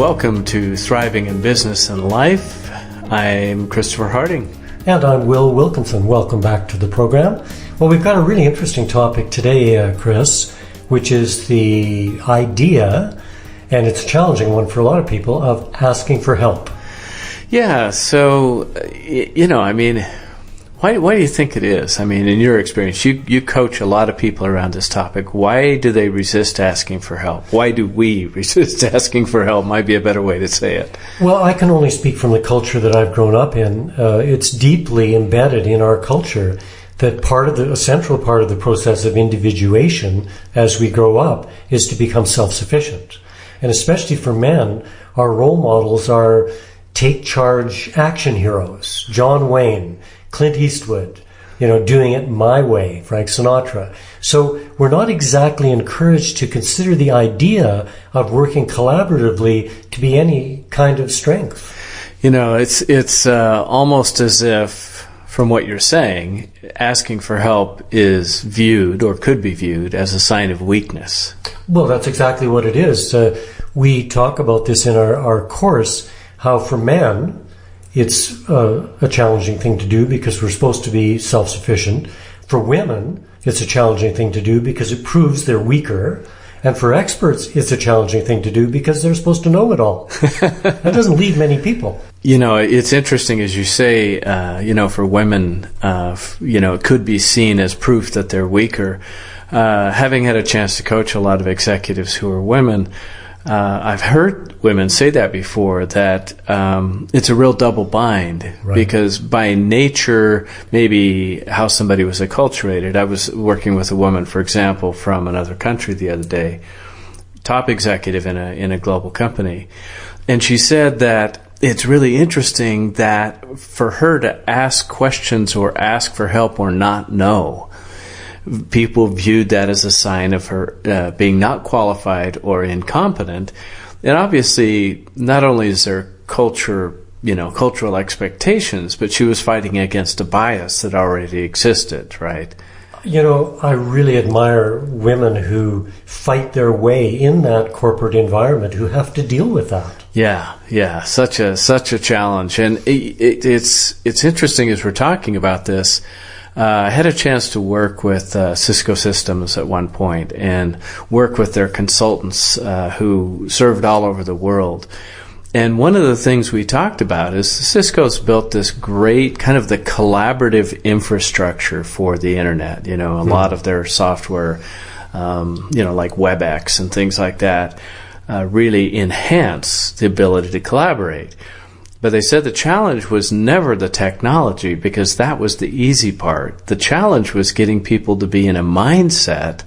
Welcome to Thriving in Business and Life. I'm Christopher Harding. And I'm Will Wilkinson. Welcome back to the program. Well, we've got a really interesting topic today, Chris, which is the idea, and it's a challenging one for a lot of people, of asking for help. Yeah, so, why do you think it is? I mean, in your experience, you coach a lot of people around this topic. Why do they resist asking for help? Why do we resist asking for help? Might be a better way to say it. Well, I can only speak from the culture that I've grown up in. It's deeply embedded in our culture that a central part of the process of individuation as we grow up is to become self-sufficient. And especially for men, our role models are take charge action heroes. John Wayne, Clint Eastwood, doing it my way, Frank Sinatra. So we're not exactly encouraged to consider the idea of working collaboratively to be any kind of strength. It's almost as if, from what you're saying, asking for help is viewed or could be viewed as a sign of weakness. Well, that's exactly what it is. We talk about this in our course, how for men, it's a challenging thing to do because we're supposed to be self-sufficient. For women, it's a challenging thing to do because it proves they're weaker. And for experts, it's a challenging thing to do because they're supposed to know it all. That doesn't leave many people. It's interesting, as you say, for women, it could be seen as proof that they're weaker. Having had a chance to coach a lot of executives who are women, I've heard women say that before, that it's a real double bind, right? Because by nature, maybe how somebody was acculturated. I was working with a woman, for example, from another country the other day, top executive in a global company, and she said that it's really interesting that for her to ask questions or ask for help or not know, people viewed that as a sign of her being not qualified or incompetent. And obviously, not only is there cultural expectations, but she was fighting against a bias that already existed, right? I really admire women who fight their way in that corporate environment, who have to deal with that. Yeah, such a challenge. And it's interesting as we're talking about this. I had a chance to work with Cisco Systems at one point and work with their consultants who served all over the world. And one of the things we talked about is Cisco's built this great kind of the collaborative infrastructure for the internet. A lot of their software, like WebEx and things like that, really enhance the ability to collaborate. But they said the challenge was never the technology, because that was the easy part. The challenge was getting people to be in a mindset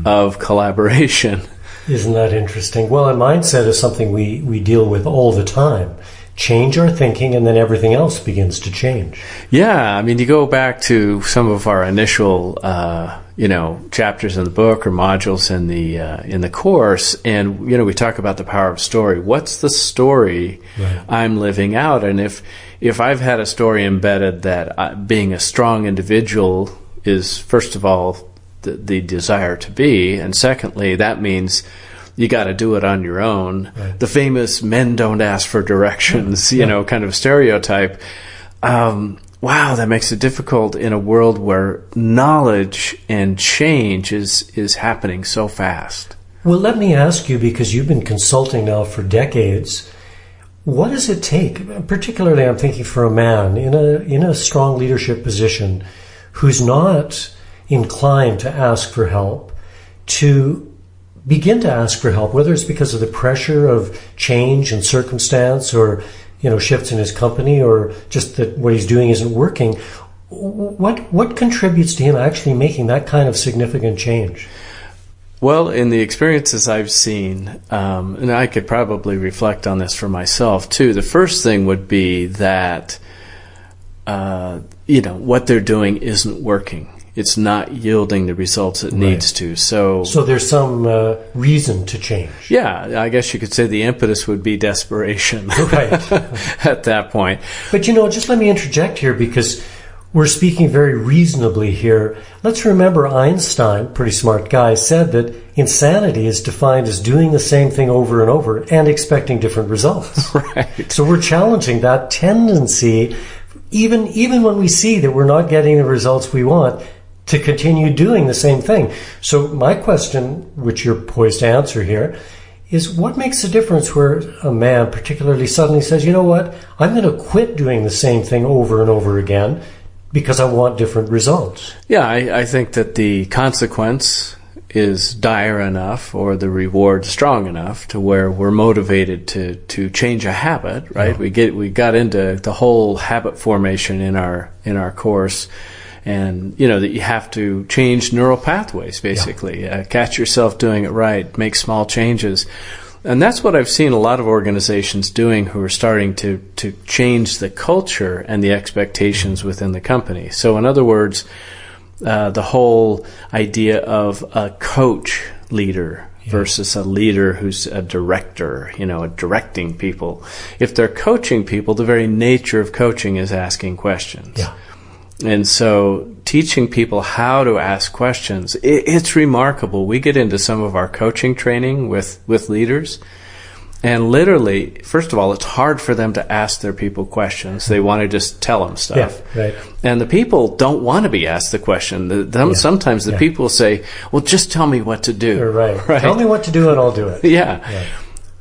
of collaboration. Isn't that interesting? Well, a mindset is something we deal with all the time. Change our thinking, and then everything else begins to change. Yeah, you go back to some of our initial, chapters in the book or modules in the course, and we talk about the power of story. What's the story I'm living out? And if I've had a story embedded that being a strong individual is, first of all, the desire to be, and secondly, that means you got to do it on your own. Right. The famous men don't ask for directions, kind of stereotype. Wow, that makes it difficult in a world where knowledge and change is happening so fast. Well, let me ask you, because you've been consulting now for decades, what does it take, particularly I'm thinking for a man in a strong leadership position who's not inclined to ask for help, to begin to ask for help, whether it's because of the pressure of change and circumstance, or shifts in his company, or just that what he's doing isn't working. What contributes to him actually making that kind of significant change? Well, in the experiences I've seen, and I could probably reflect on this for myself too, the first thing would be that what they're doing isn't working. It's not yielding the results it needs to. So there's some reason to change. Yeah, I guess you could say the impetus would be desperation. Right. At that point. But just let me interject here, because we're speaking very reasonably here. Let's remember Einstein, pretty smart guy, said that insanity is defined as doing the same thing over and over and expecting different results. Right. So we're challenging that tendency, even when we see that we're not getting the results we want, to continue doing the same thing. So my question, which you're poised to answer here, is what makes a difference where a man particularly suddenly says, you know what, I'm going to quit doing the same thing over and over again because I want different results? Yeah, I think that the consequence is dire enough or the reward strong enough to where we're motivated to change a habit, right? Yeah. We got into the whole habit formation in our course, and you know that you have to change neural pathways basically. Yeah. Catch yourself doing it right, make small changes. And that's what I've seen a lot of organizations doing who are starting to change the culture and the expectations within the company. So in other words, the whole idea of a coach leader versus a leader who's a director, directing people. If they're coaching people, the very nature of coaching is asking questions. Yeah. And so teaching people how to ask questions, it's remarkable. We get into some of our coaching training with leaders, and literally, first of all, it's hard for them to ask their people questions. They want to just tell them stuff. Yeah, right. And the people don't want to be asked the question. Sometimes the people say, well, just tell me what to do. Right. Tell me what to do and I'll do it. Yeah.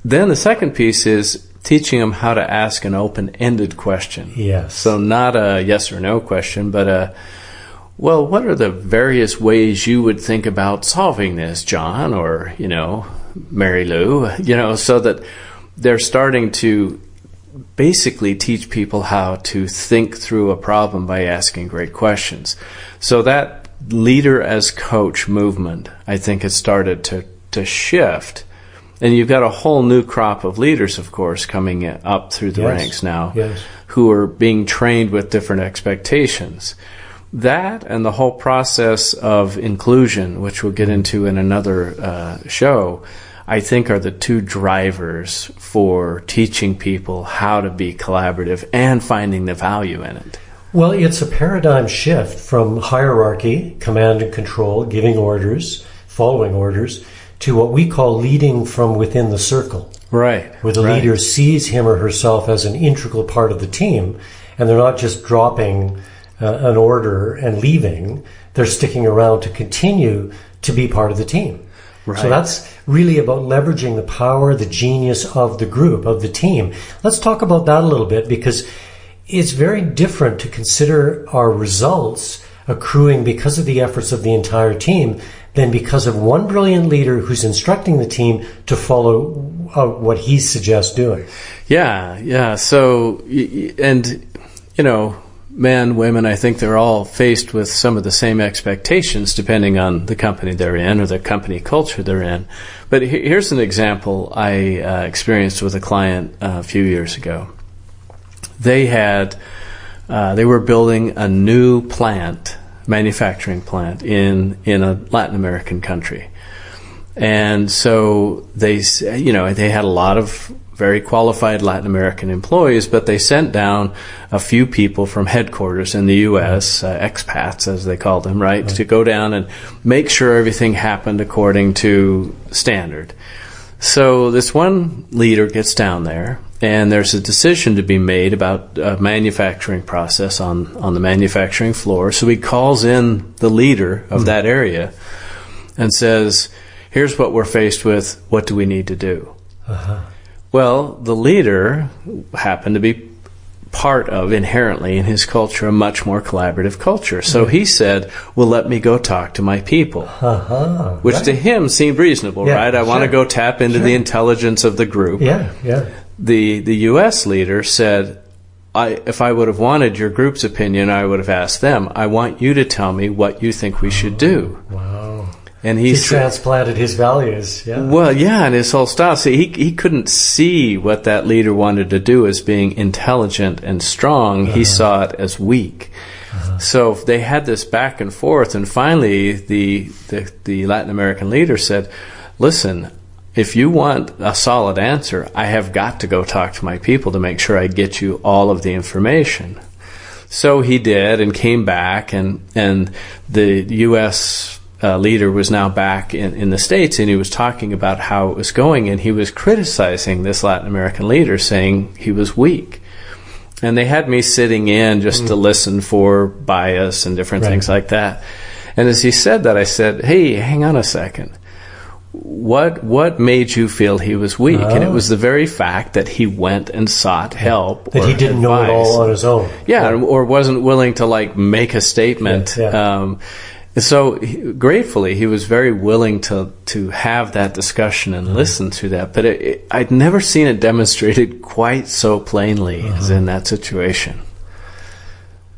Then the second piece is teaching them how to ask an open-ended question. Yes. So not a yes or no question, but well, what are the various ways you would think about solving this, John, or, Mary Lou, so that they're starting to basically teach people how to think through a problem by asking great questions. So that leader as coach movement, I think, has started to shift. And you've got a whole new crop of leaders, of course, coming up through the ranks now, who are being trained with different expectations. That and the whole process of inclusion, which we'll get into in another show, I think are the two drivers for teaching people how to be collaborative and finding the value in it. Well, it's a paradigm shift from hierarchy, command and control, giving orders, following orders, to what we call leading from within the circle. Right. Where the leader sees him or herself as an integral part of the team, and they're not just dropping an order and leaving, they're sticking around to continue to be part of the team. Right. So that's really about leveraging the power, the genius of the group, of the team. Let's talk about that a little bit, because it's very different to consider our results accruing because of the efforts of the entire team than because of one brilliant leader who's instructing the team to follow what he suggests doing. Yeah. So, and, men, women, I think they're all faced with some of the same expectations depending on the company they're in or the company culture they're in. But here's an example I experienced with a client a few years ago. They were building a new manufacturing plant in a Latin American country. And so they had a lot of very qualified Latin American employees, but they sent down a few people from headquarters in the U.S., expats as they call them, right, to go down and make sure everything happened according to standard. So this one leader gets down there, and there's a decision to be made about a manufacturing process on the manufacturing floor. So he calls in the leader of that area and says, here's what we're faced with. What do we need to do? Uh-huh. Well, the leader happened to be part of, inherently in his culture, a much more collaborative culture. So he said, well, let me go talk to my people, which to him seemed reasonable, right? I want to go tap into the intelligence of the group. The U.S. leader said, if I would have wanted your group's opinion, I would have asked them. I want you to tell me what you think we should do. Wow. And he transplanted his values. Yeah. Well, and his whole style. So he couldn't see what that leader wanted to do as being intelligent and strong. He saw it as weak. So they had this back and forth, and finally the Latin American leader said, listen, if you want a solid answer, I have got to go talk to my people to make sure I get you all of the information. So he did, and came back, and the U.S. Leader was now back in the States, and he was talking about how it was going, and he was criticizing this Latin American leader, saying he was weak. And they had me sitting in just to listen for bias and different things like that. And as he said that, I said, hey, hang on a second. What made you feel he was weak? And it was the very fact that he went and sought help. That he didn't know it all on his own. Yeah, or wasn't willing to make a statement. So gratefully, he was very willing to have that discussion and listen to that. But I'd never seen it demonstrated quite so plainly as in that situation.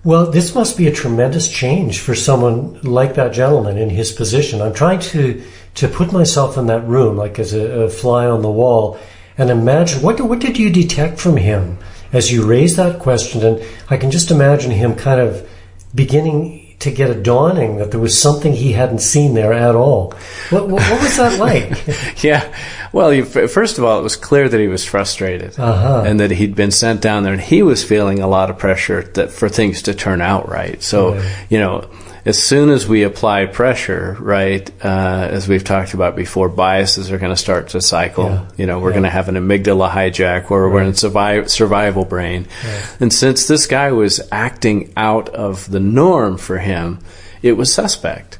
Well, this must be a tremendous change for someone like that gentleman in his position. I'm trying to put myself in that room, like as a fly on the wall, and imagine what did you detect from him as you raised that question? And I can just imagine him kind of beginning to get a dawning that there was something he hadn't seen there at all. What was that like? Yeah. Well, first of all, it was clear that he was frustrated and that he'd been sent down there, and he was feeling a lot of pressure for things to turn out right. So, as soon as we apply pressure, right, as we've talked about before, biases are going to start to cycle. We're going to have an amygdala hijack where we're in survival brain. And since this guy was acting out of the norm for him, it was suspect.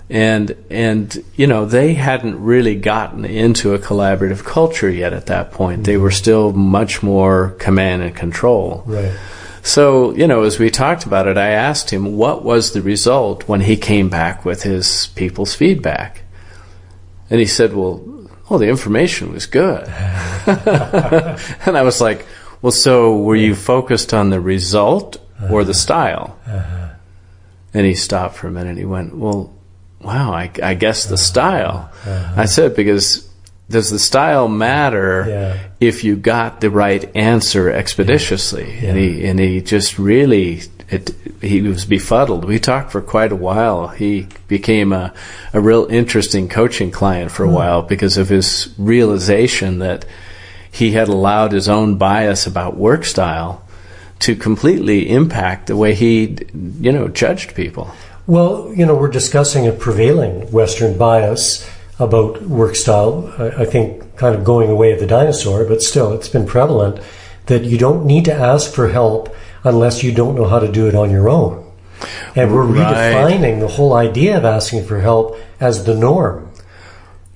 And they hadn't really gotten into a collaborative culture yet at that point. They were still much more command and control. Right. So, as we talked about it, I asked him what was the result when he came back with his people's feedback. And he said, well, the information was good. And I was like, well, so were you focused on the result or the style? And he stopped for a minute. He went, well, wow, I guess the style. I said, because does the style matter if you got the right answer expeditiously? And he just really, he was befuddled. We talked for quite a while. He became a real interesting coaching client for a while because of his realization that he had allowed his own bias about work style to completely impact the way he, judged people. Well, we're discussing a prevailing Western bias about work style, I think kind of going away of the dinosaur, but still it's been prevalent that you don't need to ask for help unless you don't know how to do it on your own. And we're redefining the whole idea of asking for help as the norm.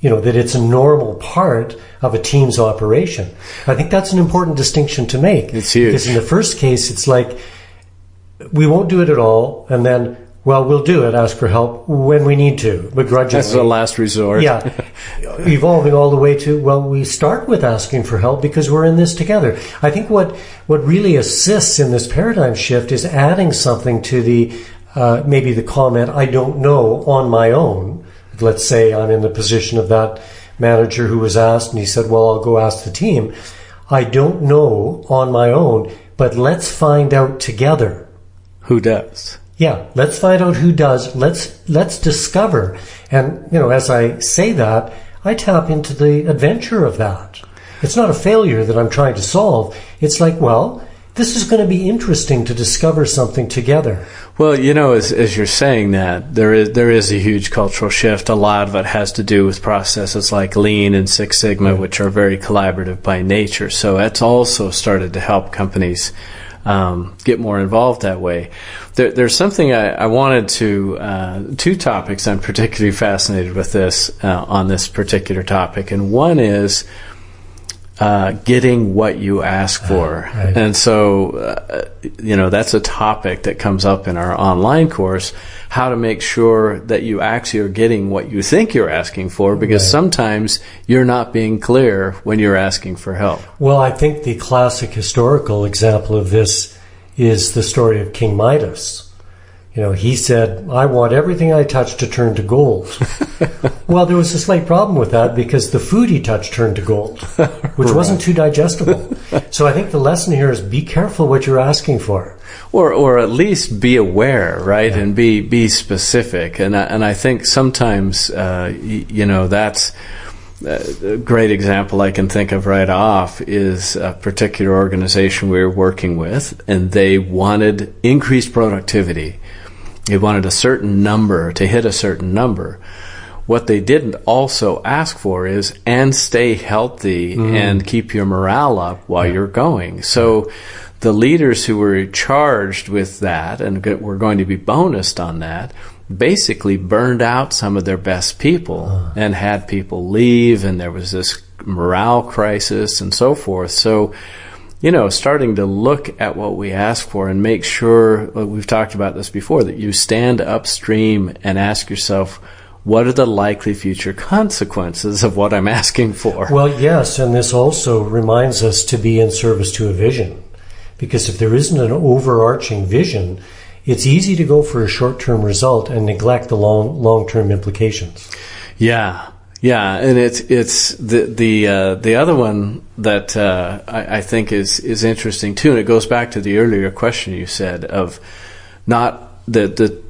That it's a normal part of a team's operation. I think that's an important distinction to make. It's huge. Because in the first case, it's like, we won't do it at all, and then, well, we'll do it, ask for help when we need to, begrudgingly. That's the last resort. Yeah. Evolving all the way to, well, we start with asking for help because we're in this together. I think what really assists in this paradigm shift is adding something to the, maybe the comment, I don't know, on my own. Let's say I'm in the position of that manager who was asked, and he said, well, I'll go ask the team. I don't know on my own, but let's find out together. Who does? Yeah, let's find out who does. Let's discover. And, as I say that, I tap into the adventure of that. It's not a failure that I'm trying to solve. It's like, well, this is going to be interesting to discover something together. Well, as you're saying that, there is a huge cultural shift. A lot of it has to do with processes like Lean and Six Sigma, which are very collaborative by nature. So that's also started to help companies get more involved that way. There's something I wanted to, two topics I'm particularly fascinated with this, on this particular topic. And one is getting what you ask for. Right. And so, that's a topic that comes up in our online course, how to make sure that you actually are getting what you think you're asking for, because sometimes you're not being clear when you're asking for help. Well, I think the classic historical example of this is the story of King Midas. He said, I want everything I touch to turn to gold. Well, there was a slight problem with that because the food he touched turned to gold, which wasn't too digestible. So I think the lesson here is be careful what you're asking for. Or at least be aware, right? Yeah. And be specific. And I think sometimes, a great example I can think of right off is a particular organization we were working with, and they wanted increased productivity. They wanted a certain number, to hit a certain number. What they didn't also ask for is, and stay healthy and keep your morale up while you're going. So the leaders who were charged with that and were going to be bonused on that basically burned out some of their best people and had people leave, and there was this morale crisis and so forth. So, starting to look at what we ask for and make sure, we've talked about this before, that you stand upstream and ask yourself, what are the likely future consequences of what I'm asking for? Well, yes, and this also reminds us to be in service to a vision. Because if there isn't an overarching vision, it's easy to go for a short-term result and neglect the long-term implications. Yeah, and it's the other one that I think is interesting too, and it goes back to the earlier question you said of not the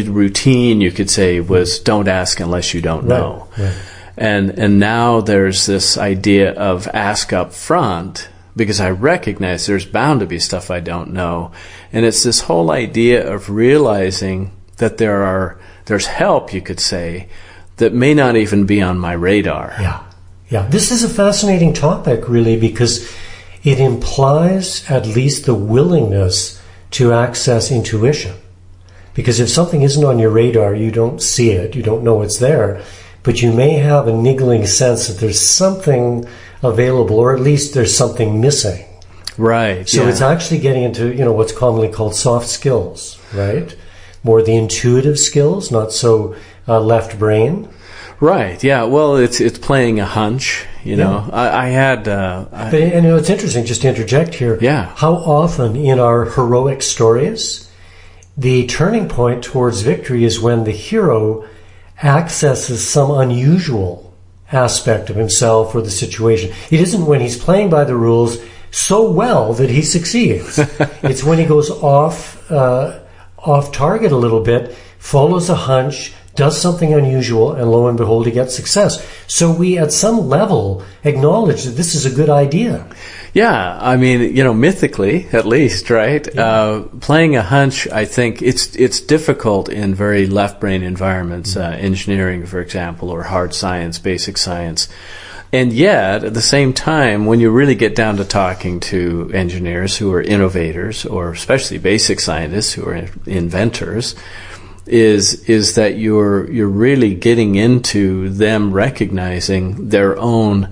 routine, you could say, was don't ask unless you don't know. Right. And now there's this idea of ask up front, because I recognize there's bound to be stuff I don't know. And it's this whole idea of realizing that there's help, you could say, that may not even be on my radar. Yeah. This is a fascinating topic, really, because it implies at least the willingness to access intuition. Because if something isn't on your radar, you don't see it, you don't know it's there, but you may have a niggling sense that there's something available, or at least there's something missing. Right. So it's actually getting into, what's commonly called soft skills, right? More the intuitive skills, not so left brain. Right. Yeah. Well, it's playing a hunch. I had. It's interesting. Just to interject here. Yeah. How often in our heroic stories, the turning point towards victory is when the hero accesses some unusual aspect of himself or the situation. It isn't when he's playing by the rules so well that he succeeds. It's when he goes off target a little bit, follows a hunch, does something unusual, and lo and behold, he gets success. So we, at some level, acknowledge that this is a good idea. Yeah, I mean, mythically, at least, right? Yeah. Playing a hunch, I think it's difficult in very left brain environments, engineering, for example, or hard science, basic science. And yet, at the same time, when you really get down to talking to engineers who are innovators, or especially basic scientists who are inventors, is that you're really getting into them recognizing their own,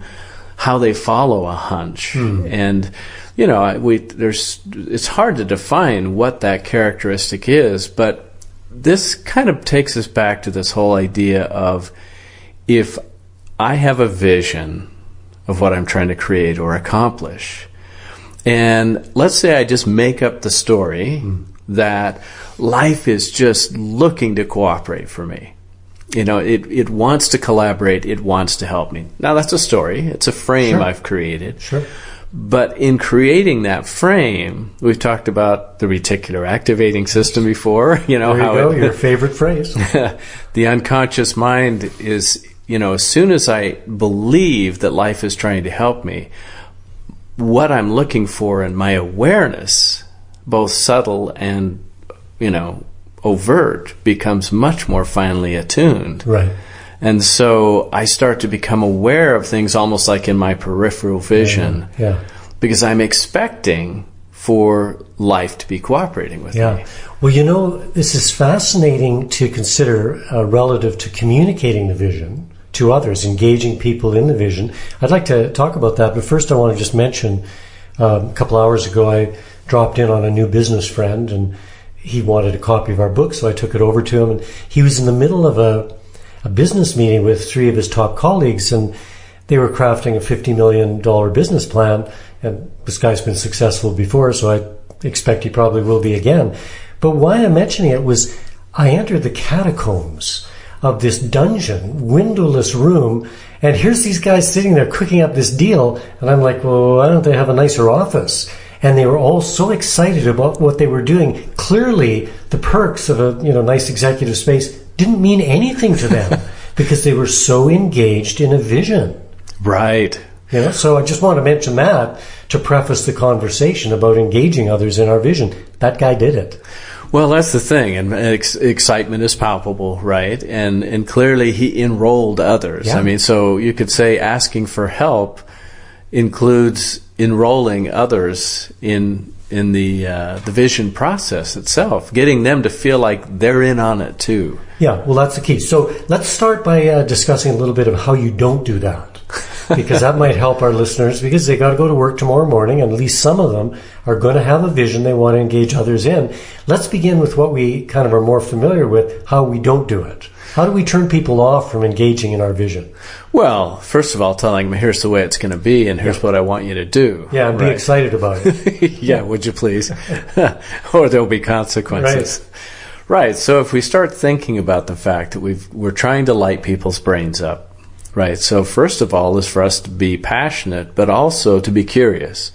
how they follow a hunch. And it's hard to define what that characteristic is, but this kind of takes us back to this whole idea of, if I have a vision of what I'm trying to create or accomplish, and let's say I just make up the story that life is just looking to cooperate for me. It wants to collaborate, it wants to help me. Now, that's a story. It's a frame I've created. Sure. But in creating that frame, we've talked about the reticular activating system before. There you go, your favorite phrase. The unconscious mind is, as soon as I believe that life is trying to help me, what I'm looking for in my awareness, both subtle and, overt, becomes much more finely attuned. Right. And so I start to become aware of things almost like in my peripheral vision. Yeah. Because I'm expecting for life to be cooperating with me. Well, this is fascinating to consider relative to communicating the vision to others, engaging people in the vision. I'd like to talk about that, but first I want to just mention a couple hours ago I dropped in on a new business friend, and he wanted a copy of our book, so I took it over to him. And he was in the middle of a business meeting with three of his top colleagues, and they were crafting a $50 million business plan. And this guy's been successful before, so I expect he probably will be again. But why I'm mentioning it was I entered the catacombs of this dungeon, windowless room, and here's these guys sitting there cooking up this deal, and I'm like, well, why don't they have a nicer office? And they were all so excited about what they were doing. Clearly, the perks of a nice executive space didn't mean anything to them. because they were so engaged in a vision. Right. So I just want to mention that to preface the conversation about engaging others in our vision. That guy did it. Well, that's the thing, and excitement is palpable, right? And clearly he enrolled others. Yeah. I mean, so you could say asking for help includes enrolling others in the vision process itself, getting them to feel like they're in on it too. Yeah, well, that's the key. So let's start by discussing a little bit of how you don't do that. Because that might help our listeners, because they got to go to work tomorrow morning, and at least some of them are going to have a vision they want to engage others in. Let's begin with what we kind of are more familiar with, how we don't do it. How do we turn people off from engaging in our vision? Well, first of all, telling them, here's the way it's going to be, and here's what I want you to do. Yeah, and be excited about it. Yeah, would you please? Or there'll be consequences. Right. So if we start thinking about the fact that we're trying to light people's brains up, right? So first of all is for us to be passionate, but also to be curious,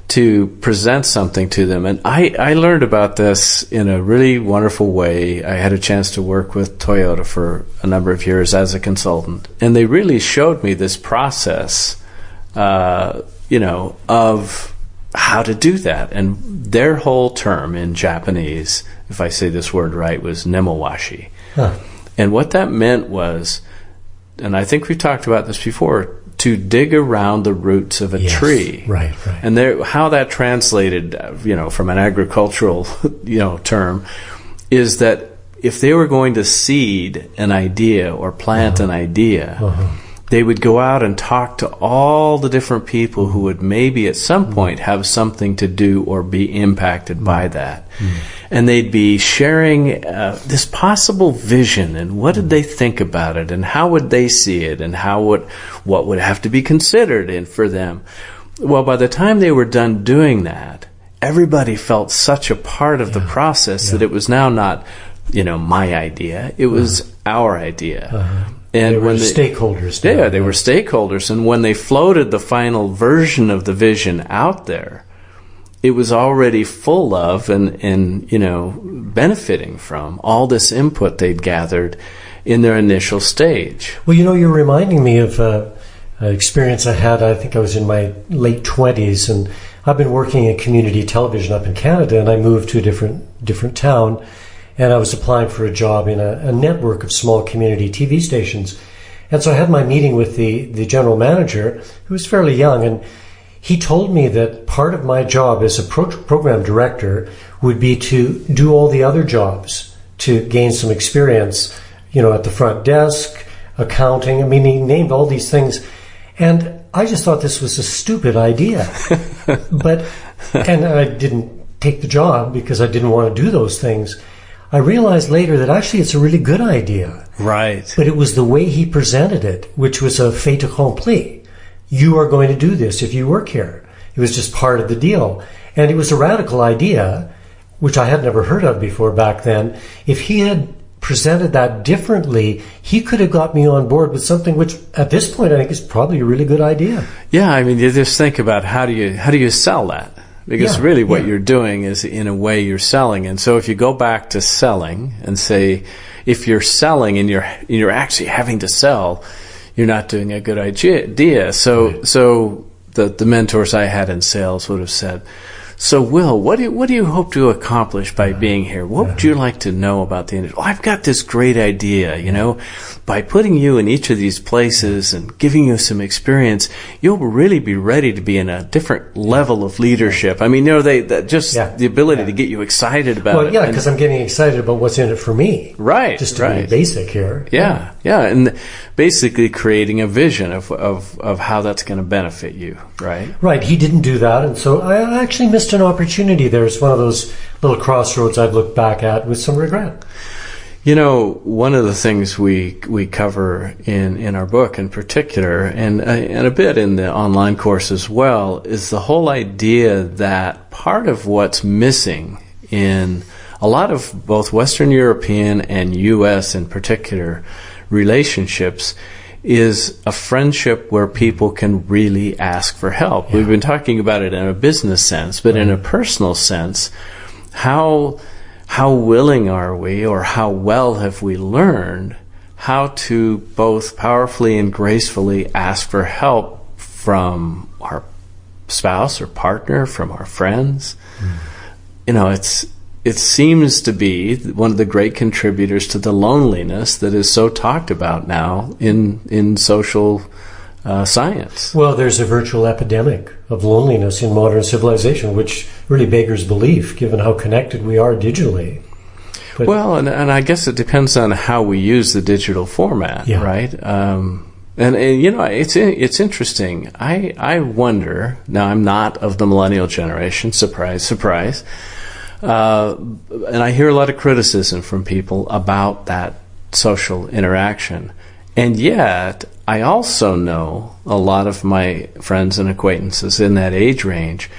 to present something to them. And I learned about this in a really wonderful way. I had a chance to work with Toyota for a number of years as a consultant, and they really showed me this process, of how to do that. And their whole term in Japanese, if I say this word right, was nemowashi. And what that meant was, and I think we talked about this before, to dig around the roots of a tree. Right. And how that translated, from an agricultural, term, is that if they were going to seed an idea or plant an idea, they would go out and talk to all the different people who would maybe at some point have something to do or be impacted by that. And they'd be sharing this possible vision, and what did they think about it, and how would they see it, and what would have to be considered in for them. Well, by the time they were done doing that, everybody felt such a part of the process that it was now not, my idea. It was our idea. And they were stakeholders. They were stakeholders. And when they floated the final version of the vision out there, it was already full of and benefiting from all this input they'd gathered in their initial stage. Well, you're reminding me of an experience I had. I think I was in my late 20s, and I've been working in community television up in Canada, and I moved to a different town, and I was applying for a job in a network of small community TV stations. And so I had my meeting with the general manager, who was fairly young, and he told me that part of my job as a program director would be to do all the other jobs, to gain some experience, at the front desk, accounting. I mean, he named all these things. And I just thought this was a stupid idea. And I didn't take the job because I didn't want to do those things. I realized later that actually it's a really good idea. Right. But it was the way he presented it, which was a fait accompli. You are going to do this if you work here. It was just part of the deal. And it was a radical idea, which I had never heard of before back then. If he had presented that differently, he could have got me on board with something which at this point I think is probably a really good idea. Yeah, I mean, you just think about how do you sell that? Because really what you're doing is, in a way, you're selling. And so if you go back to selling and say, if you're selling and you're actually having to sell, you're not doing a good idea. So the mentors I had in sales would have said, so Will, what do you hope to accomplish by being here? What would you like to know about the industry? I've got this great idea, by putting you in each of these places and giving you some experience, you'll really be ready to be in a different level of leadership. I mean, the ability to get you excited about it. Well, yeah, because I'm getting excited about what's in it for me. Right. Just to be basic here. Yeah. And basically creating a vision of how that's going to benefit you, right? Right. He didn't do that, and so I actually missed an opportunity there. It's one of those little crossroads I've looked back at with some regret. One of the things we cover in our book in particular, and a bit in the online course as well, is the whole idea that part of what's missing in a lot of both Western European and U.S. in particular relationships is a friendship where people can really ask for help. Yeah. We've been talking about it in a business sense, but in a personal sense, how willing are we, or how well have we learned how to both powerfully and gracefully ask for help from our spouse or partner, from our friends. You know, it seems to be one of the great contributors to the loneliness that is so talked about now in social science. Well, there's a virtual epidemic of loneliness in modern civilization, which really beggars belief, given how connected we are digitally. But, well, and I guess it depends on how we use the digital format, right? And you know, it's interesting. I wonder. Now, I'm not of the millennial generation. Surprise, surprise. And I hear a lot of criticism from people about that social interaction. And yet, I also know a lot of my friends and acquaintances in that age range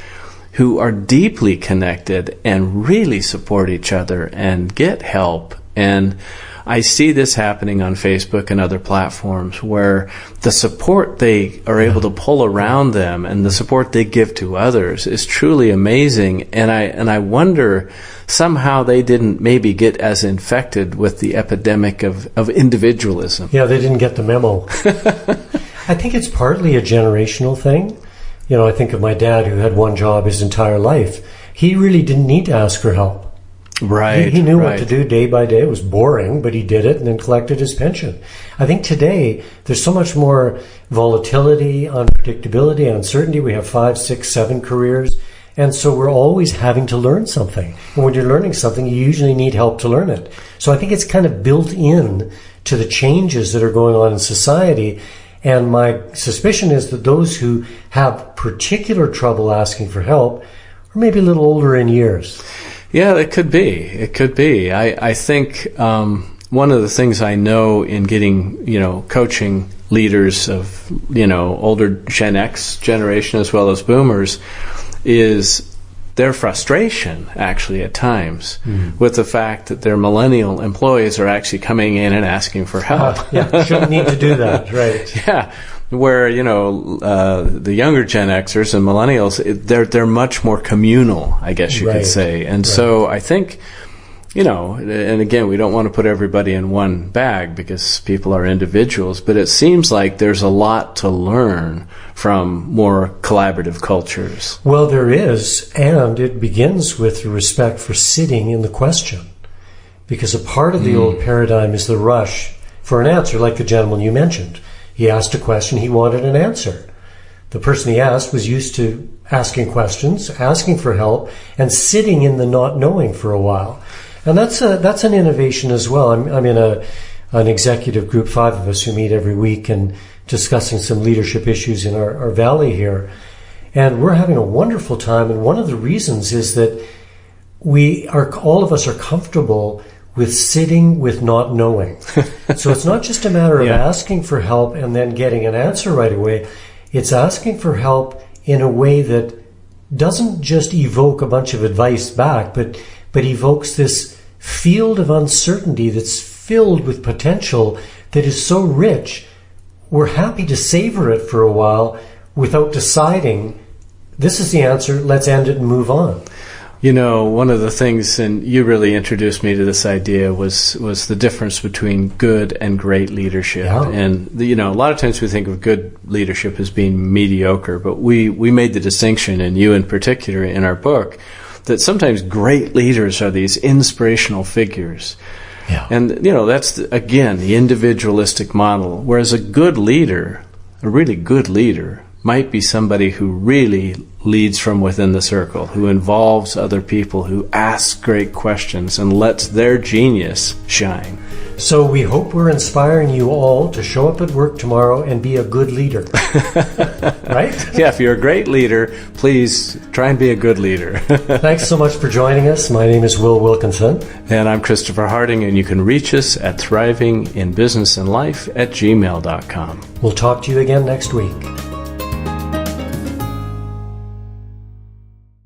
who are deeply connected and really support each other and get help. And I see this happening on Facebook and other platforms where the support they are able to pull around them and the support they give to others is truly amazing. And I wonder somehow they didn't maybe get as infected with the epidemic of individualism. Yeah, they didn't get the memo. I think it's partly a generational thing. You know, I think of my dad who had one job his entire life. He really didn't need to ask for help. Right. He knew what to do day by day. It was boring, but he did it and then collected his pension. I think today there's so much more volatility, unpredictability, uncertainty. We have 5, 6, 7 careers. And so we're always having to learn something. And when you're learning something, you usually need help to learn it. So I think it's kind of built in to the changes that are going on in society. And my suspicion is that those who have particular trouble asking for help are maybe a little older in years. Yeah, it could be. It could be. I think one of the things I know in getting, coaching leaders of, older Gen X generation as well as boomers is their frustration, actually, at times, with the fact that their millennial employees are actually coming in and asking for help. Shouldn't need to do that, right? Yeah, where, the younger Gen Xers and millennials, they're much more communal, I guess you could say. And so I think, and again, we don't want to put everybody in one bag because people are individuals, but it seems like there's a lot to learn from more collaborative cultures. Well, there is, and it begins with respect for sitting in the question. Because a part of the old paradigm is the rush for an answer, like the gentleman you mentioned. He asked a question, he wanted an answer. The person he asked was used to asking questions, asking for help, and sitting in the not knowing for a while. And that's an innovation as well. I'm in an executive group, 5 of us who meet every week and discussing some leadership issues in our valley here. And we're having a wonderful time. And one of the reasons is that all of us are comfortable with sitting with not knowing. So it's not just a matter of asking for help and then getting an answer right away. It's asking for help in a way that doesn't just evoke a bunch of advice back, but evokes this field of uncertainty that's filled with potential that is so rich. We're happy to savor it for a while without deciding, this is the answer, let's end it and move on. One of the things, and you really introduced me to this idea, was the difference between good and great leadership. Yeah. And, a lot of times we think of good leadership as being mediocre, but we made the distinction, and you in particular in our book, that sometimes great leaders are these inspirational figures. Yeah. And, that's, again, the individualistic model, whereas a really good leader, might be somebody who really leads from within the circle, who involves other people, who asks great questions and lets their genius shine. So we hope we're inspiring you all to show up at work tomorrow and be a good leader. Right? Yeah, if you're a great leader, please try and be a good leader. Thanks so much for joining us. My name is Will Wilkinson. And I'm Christopher Harding, and you can reach us at thrivinginbusinessandlife@gmail.com. We'll talk to you again next week.